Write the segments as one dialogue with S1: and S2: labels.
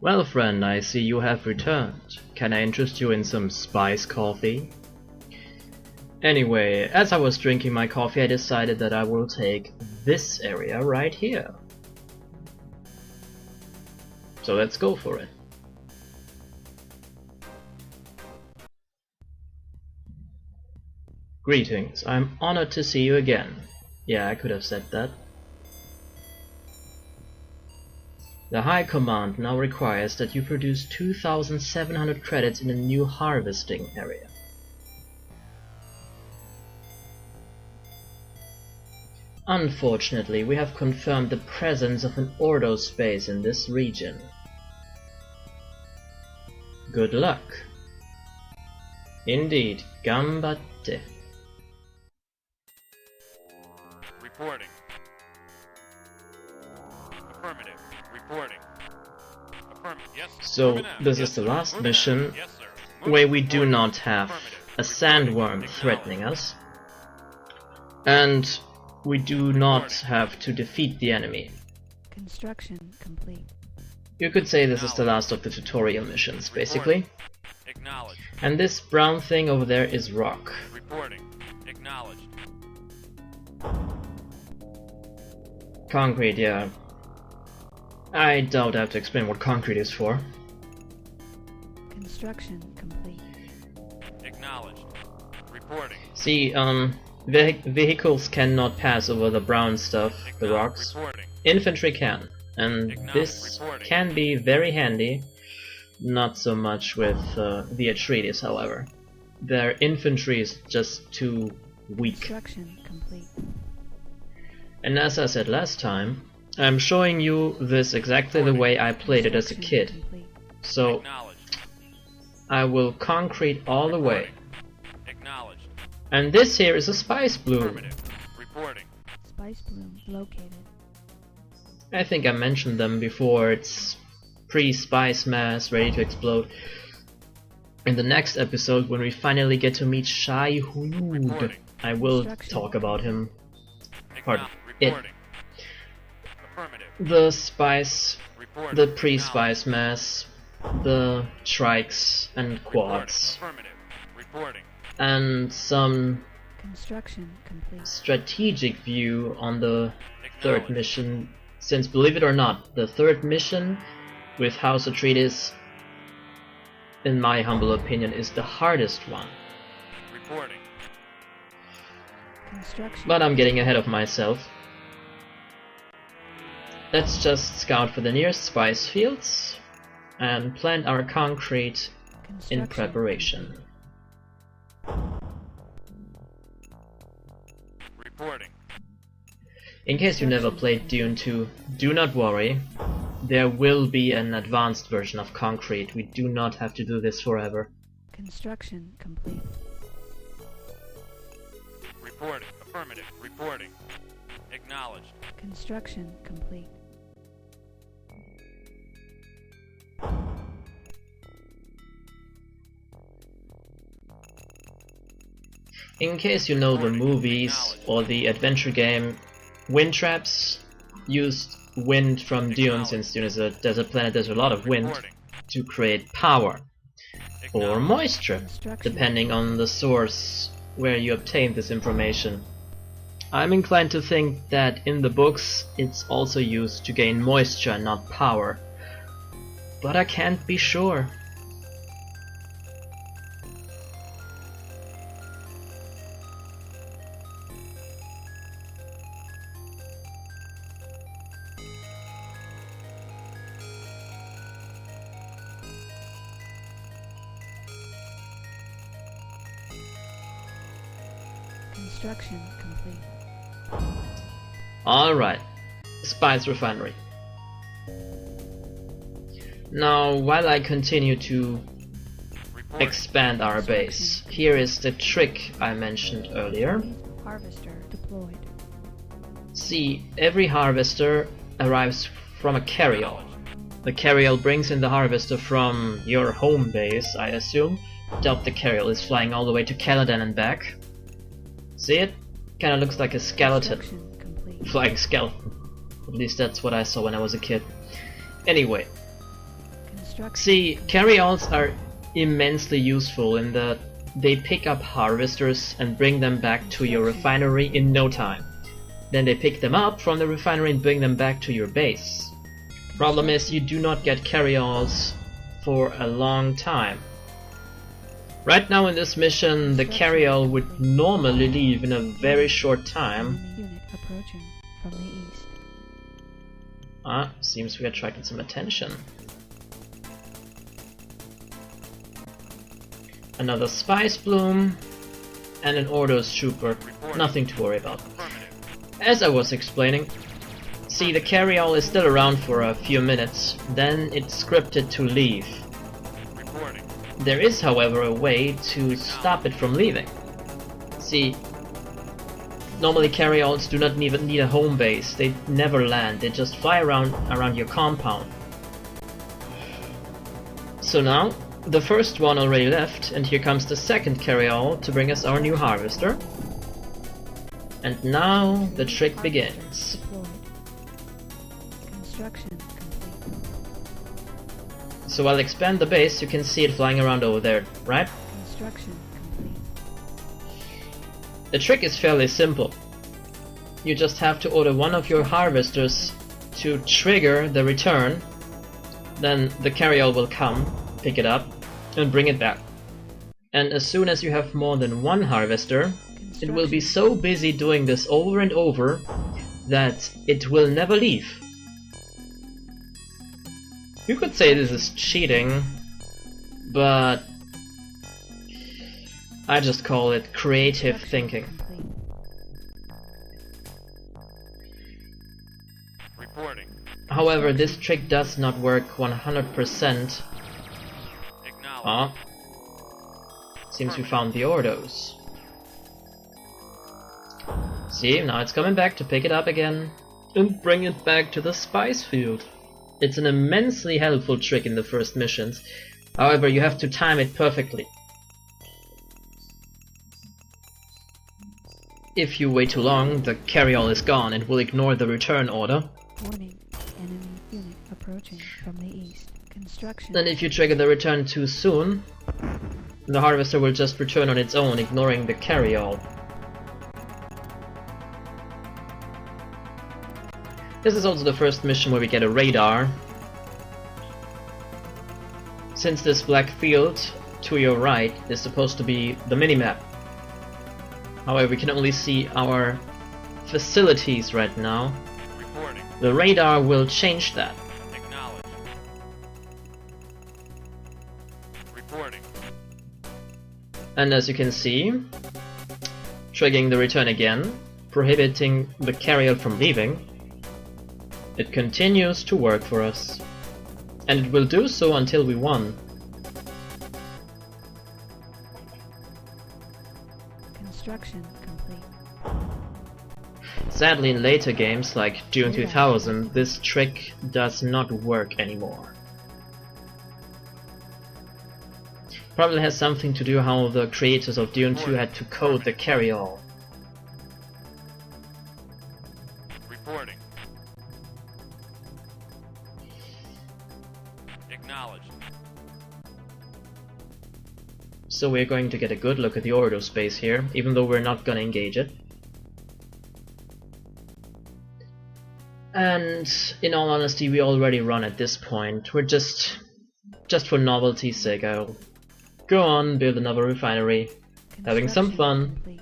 S1: Well, friend, I see you have returned. Can I interest you in some spice coffee? Anyway, as I was drinking my coffee, I decided that I will take this area right here. So let's go for it. Greetings, I'm honored to see you again. Yeah, I could have said that. The High Command now requires that you produce 2,700 credits in a new harvesting area. Unfortunately, we have confirmed the presence of an Ordo space in this region. Good luck. Indeed, gambatte.
S2: Reporting. Affirmative. Reporting. Affirmative. Yes, sir.
S1: So,
S2: Moving out.
S1: this
S2: Yes,
S1: is the
S2: sir.
S1: last
S2: Moving out.
S1: mission
S2: Yes, sir.
S1: where
S2: Moving.
S1: we do
S2: Reporting.
S1: not have
S2: Affirmative.
S1: a
S2: Reporting.
S1: sandworm threatening us. And we do not have to defeat the enemy.
S3: Construction complete.
S1: You could say this is the last of the tutorial missions, basically.
S2: Acknowledged.
S1: And this brown thing over there is rock.
S2: Reporting. Acknowledged.
S1: Concrete, yeah. I doubt I have to explain what concrete is for.
S3: Construction complete.
S2: Acknowledged. Reporting.
S1: See, vehicles cannot pass over the brown stuff, the rocks.
S2: Reporting.
S1: Infantry can, and this can be very handy. Not so much with the Atreides, however. Their infantry is just too weak.
S3: Construction complete.
S1: And as I said last time, I'm showing you this exactly the way I played it as a kid.
S3: Complete.
S1: So
S2: Acknowledged.
S1: I will concrete all the way.
S2: Acknowledged.
S1: And this here is a spice bloom.
S2: Affirmative. Reporting.
S3: Spice bloom located.
S1: I think I mentioned them before. It's pre-spice mass, ready to explode. In the next episode, when we finally get to meet Shai-Hulud, I will talk about him. Pardon, it.
S2: Reporting. Affirmative.
S1: The spice,
S2: Reporting.
S1: the pre-spice mass, the trikes and quads,
S2: Affirmative. Reporting.
S1: and some
S3: Construction complete.
S1: strategic view on the third mission. Since, believe it or not, the third mission with House Atreides, in my humble opinion, is the hardest one.
S2: Reporting.
S3: Construction.
S1: But I'm getting ahead of myself. Let's just scout for the nearest spice fields and plant our concrete in
S3: Construction
S1: preparation.
S2: Reporting.
S1: In case you never played Dune 2, do not worry. There will be an advanced version of concrete. We do not have to do this forever.
S3: Construction complete.
S2: Reporting. Affirmative. Reporting. Acknowledged.
S3: Construction complete.
S1: In case you know the movies or the adventure game, wind traps used wind from Dune, since Dune is a desert planet, there's a lot of wind,
S2: Reporting.
S1: to create power or moisture,
S3: Construction.
S1: depending on the source where you obtain this information. I'm inclined to think that in the books it's also used to gain moisture and not power, but I can't be sure.
S3: Construction complete.
S1: Alright, Spice Refinery. Now, while I continue to
S2: Reporting.
S1: expand our base, here is the trick I mentioned earlier.
S3: Harvester deployed.
S1: See, every harvester arrives from a carryall. The carryall brings in the harvester from your home base, I assume. Doubt the carryall is flying all the way to Caladan and back. See it? Kinda looks like a skeleton.
S3: Construction complete.
S1: Flying skeleton. At least that's what I saw when I was a kid. Anyway,
S3: Construction.
S1: See, carryalls are immensely useful in that they pick up harvesters and bring them back to your refinery in no time. Then they pick them up from the refinery and bring them back to your base. Problem is, you do not get carryalls for a long time. Right now in this mission, the carryall would normally leave in a very short time.
S3: Enemy unit approaching from the east.
S1: Seems we attracted some attention. Another spice bloom and an Ordos trooper. Nothing to worry about. As I was explaining, see, the carryall is still around for a few minutes, then it's scripted to leave.
S2: Reporting.
S1: There is, however, a way to stop it from leaving. See, normally carryalls do not even need a home base. They never land. They just fly around your compound. So now, the first one already left, and here comes the second carryall to bring us our new harvester. And now the trick begins.
S3: Deployed. Construction complete.
S1: So I'll expand the base. You can see it flying around over there, right?
S3: Construction complete.
S1: The trick is fairly simple. You just have to order one of your harvesters to trigger the return, then the carryall will come, pick it up, and bring it back. And as soon as you have more than one harvester, it will be so busy doing this over and over that it will never leave. You could say this is cheating, but I just call it creative thinking.
S3: Complete.
S2: Reporting.
S1: However, this trick does not work 100%.
S2: Acknowledge.
S1: Seems we found the Ordos. See, now it's coming back to pick it up again and bring it back to the spice field. It's an immensely helpful trick in the first missions. However, you have to time it perfectly. If you wait too long, the carryall is gone and will ignore the return order.
S3: Warning. Enemy unit approaching from the east. Construction.
S1: And if you trigger the return too soon, the harvester will just return on its own, ignoring the carryall. This is also the first mission where we get a radar. Since this black field to your right is supposed to be the minimap. However, we can only see our facilities right now.
S2: Reporting.
S1: The radar will change that.
S2: Acknowledge. Reporting.
S1: And as you can see, triggering the return again, prohibiting the carrier from leaving, it continues to work for us. And it will do so until we won.
S3: Construction complete.
S1: Sadly, in later games like Dune 2000, this trick does not work anymore. Probably has something to do how the creators of Dune 2 had to code the carryall.
S2: Reporting. Acknowledged.
S1: So we're going to get a good look at the Ordo space here, even though we're not gonna engage it. And in all honesty, we already run at this point. We're just for novelty's sake, I'll go on, build another refinery, having some fun.
S3: Complete.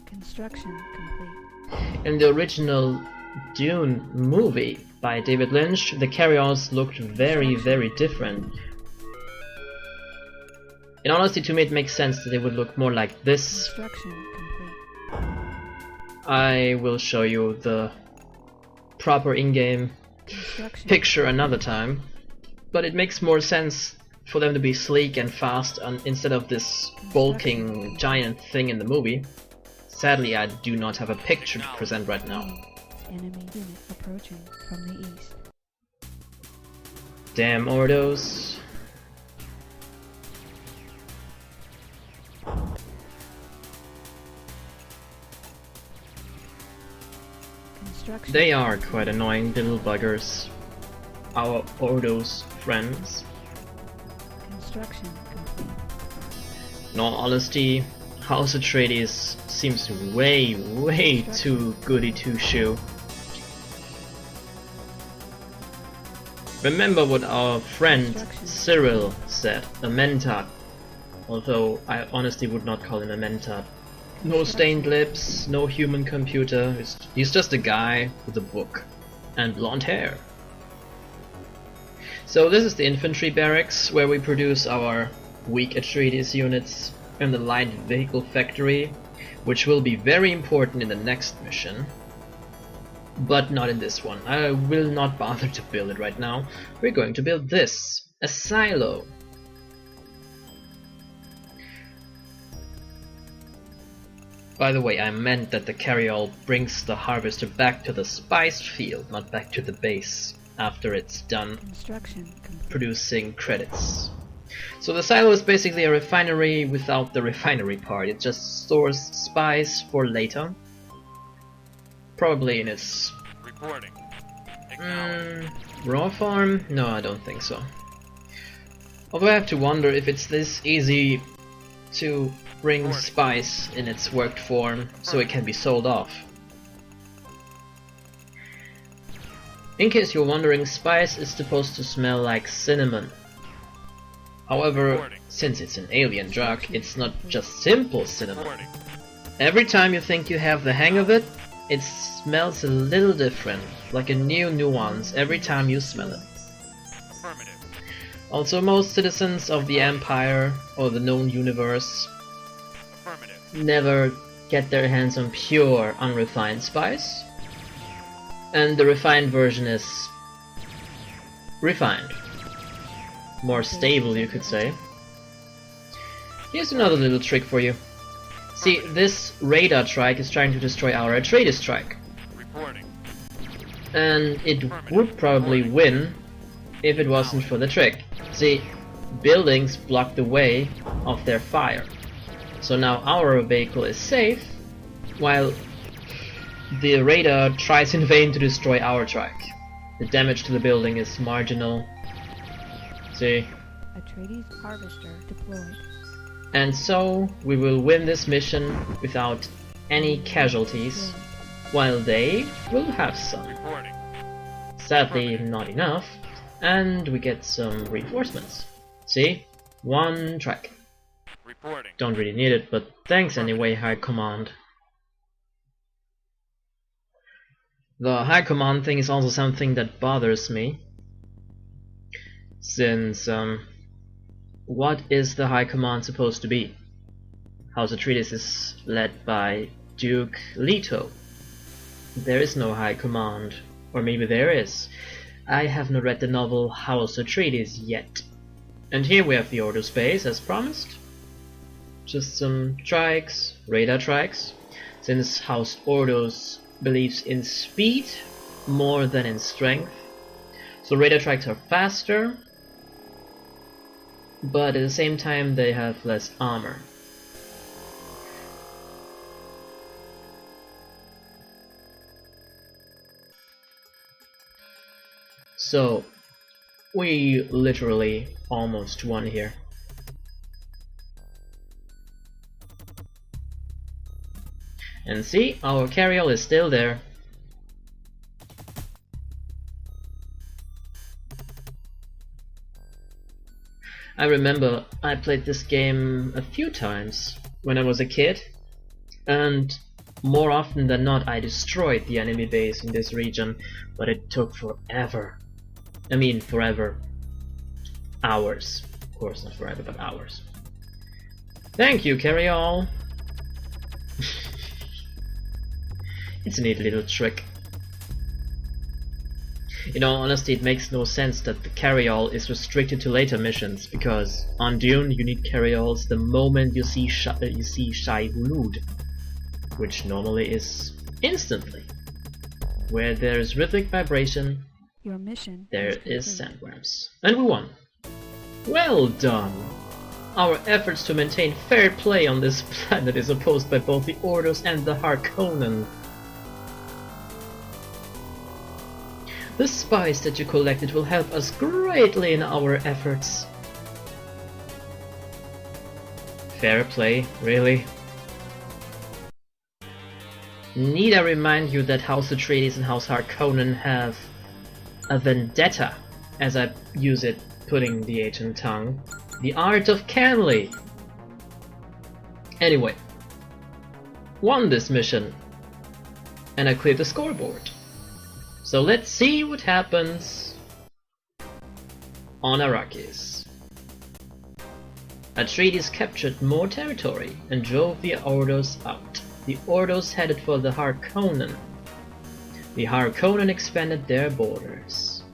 S3: Construction complete.
S1: In the original Dune movie by David Lynch, the carryalls looked very, very different. In honesty, to me it makes sense that they would look more like this.
S3: Construction complete.
S1: I will show you the proper in-game
S3: Construction.
S1: picture another time, but it makes more sense for them to be sleek and fast instead of this bulking giant thing in the movie. Sadly, I do not have a picture to present right now.
S3: Enemy unit approaching from the east.
S1: Damn Ordos.
S3: Construction.
S1: They are quite annoying little buggers. Our Ordo's friends.
S3: Construction complete.
S1: In all honesty, House Atreides seems way too goody two-shoe. Remember what our friend Cyril said, a mentad. Although I honestly would not call him a mentad. No stained lips, no human computer, he's just a guy with a book and blonde hair. So this is the infantry barracks where we produce our weak Atreides units, and the light vehicle factory, which will be very important in the next mission. But not in this one. I will not bother to build it right now. We're going to build this, a silo. By the way, I meant that the carryall brings the harvester back to the spice field, not back to the base, after it's done
S3: Construction complete.
S1: producing credits. So the silo is basically a refinery without the refinery part. It just stores spice for later. Probably in its
S2: Reporting. Acknowledged.
S1: raw farm? No, I don't think so. Although I have to wonder if it's this easy to bring spice in its worked form so it can be sold off. In case you're wondering, spice is supposed to smell like cinnamon. However, since it's an alien drug, it's not just simple cinnamon.
S2: Reporting.
S1: Every time you think you have the hang of it, it smells a little different, like a new nuance every time you smell it.
S2: Affirmative.
S1: Also, most citizens of the Empire, or the known universe,
S2: Affirmative.
S1: never get their hands on pure, unrefined spice. And the refined version is refined. More stable, you could say. Here's another little trick for you. See, this radar trike is trying to destroy our Atreides trike.
S2: Reporting.
S1: And it would probably win if it wasn't for the trick. See, buildings block the way of their fire. So now our vehicle is safe, while the radar tries in vain to destroy our trike. The damage to the building is marginal. See?
S3: Atreides harvester deployed.
S1: And so we will win this mission without any casualties, while they will have some.
S2: Reporting.
S1: Sadly, not enough, and we get some reinforcements. See? One track.
S2: Reporting.
S1: Don't really need it, but thanks anyway, High Command. The High Command thing is also something that bothers me. Since, what is the High Command supposed to be? House Atreides is led by Duke Leto. There is no High Command. Or maybe there is. I have not read the novel House Atreides yet. And here we have the Ordo space, as promised. Just some trikes, radar trikes. Since House Ordos believes in speed more than in strength. So radar trikes are faster, but at the same time they have less armor. So we literally almost won here. And see, our carryall is still there. I remember I played this game a few times when I was a kid, and more often than not I destroyed the enemy base in this region, but it took forever. I mean forever. Hours. Of course not forever, but hours. Thank you, carryall. It's a neat little trick. In all honesty, it makes no sense that the carryall is restricted to later missions, because on Dune you need carryalls the moment you see Shai-Hulud, which normally is instantly. Where there is rhythmic vibration,
S3: Your mission
S1: there
S3: is
S1: is
S3: complete.
S1: sandworms. And we won. Well done! Our efforts to maintain fair play on this planet is opposed by both the Ordos and the Harkonnen. The spice that you collected will help us greatly in our efforts. Fair play, really? Need I remind you that House Atreides and House Harkonnen have a vendetta, as I use it, putting the H in tongue. The art of Canley! Anyway, won this mission, and I cleared the scoreboard. So let's see what happens on Arrakis. Atreides captured more territory and drove the Ordos out. The Ordos headed for the Harkonnen. The Harkonnen expanded their borders.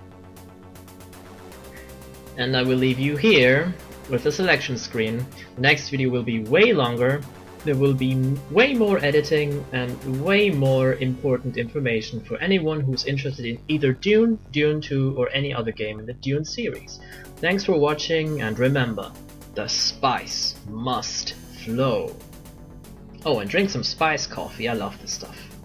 S1: And I will leave you here with the selection screen. The next video will be way longer. There will be way more editing and way more important information for anyone who's interested in either Dune, Dune 2 or any other game in the Dune series. Thanks for watching, and remember, the spice must flow. Oh, and drink some spice coffee, I love this stuff.